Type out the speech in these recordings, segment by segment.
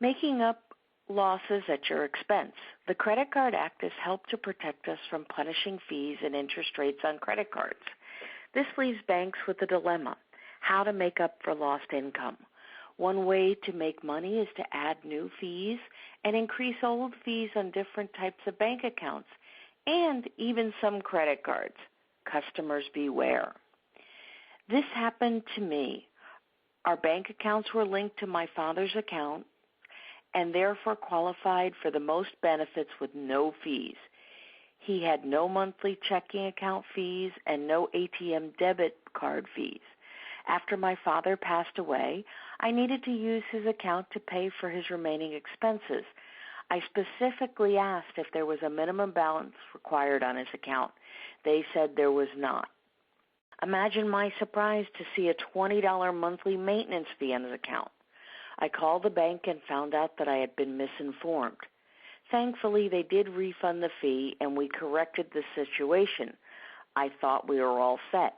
Making up losses at your expense. The Credit Card Act has helped to protect us from punishing fees and interest rates on credit cards. This leaves banks with a dilemma: how to make up for lost income. One way to make money is to add new fees and increase old fees on different types of bank accounts and even some credit cards. Customers beware. This happened to me. Our bank accounts were linked to my father's account and therefore qualified for the most benefits with no fees. He had no monthly checking account fees and no ATM debit card fees. After my father passed away, I needed to use his account to pay for his remaining expenses. I specifically asked if there was a minimum balance required on his account. They said there was not. Imagine my surprise to see a $20 monthly maintenance fee on his account. I called the bank and found out that I had been misinformed. Thankfully, they did refund the fee and we corrected the situation. I thought we were all set.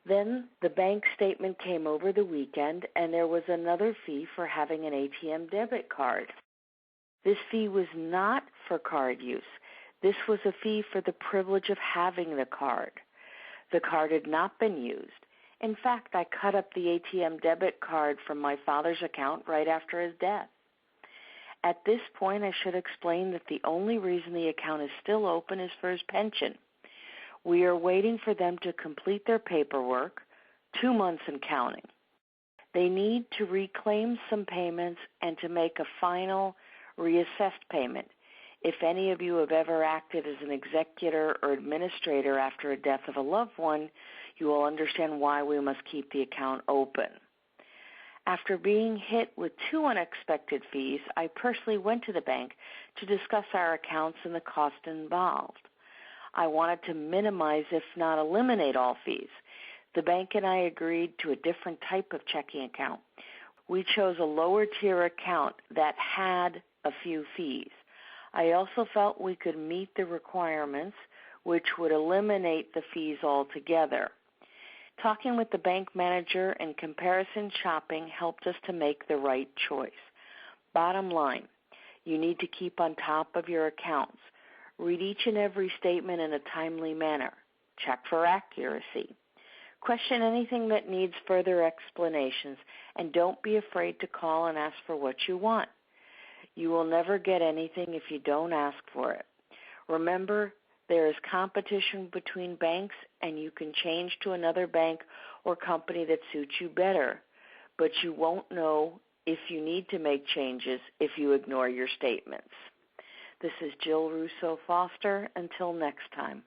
Then the bank statement came over the weekend and there was another fee for having an ATM debit card. This fee was not for card use. This was a fee for the privilege of having the card. The card had not been used. In fact, I cut up the ATM debit card from my father's account right after his death. At this point, I should explain that the only reason the account is still open is for his pension. We are waiting for them to complete their paperwork, 2 months and counting. They need to reclaim some payments and to make a final reassessed payment. If any of you have ever acted as an executor or administrator after a death of a loved one, you will understand why we must keep the account open. After being hit with 2 unexpected fees, I personally went to the bank to discuss our accounts and the cost involved. I wanted to minimize, if not eliminate, all fees. The bank and I agreed to a different type of checking account. We chose a lower tier account that had a few fees. I also felt we could meet the requirements, which would eliminate the fees altogether. Talking with the bank manager and comparison shopping helped us to make the right choice. Bottom line, you need to keep on top of your accounts. Read each and every statement in a timely manner. Check for accuracy. Question anything that needs further explanations, and don't be afraid to call and ask for what you want. You will never get anything if you don't ask for it. Remember, there is competition between banks, and you can change to another bank or company that suits you better, but you won't know if you need to make changes if you ignore your statements. This is Jill Russo Foster. Until next time.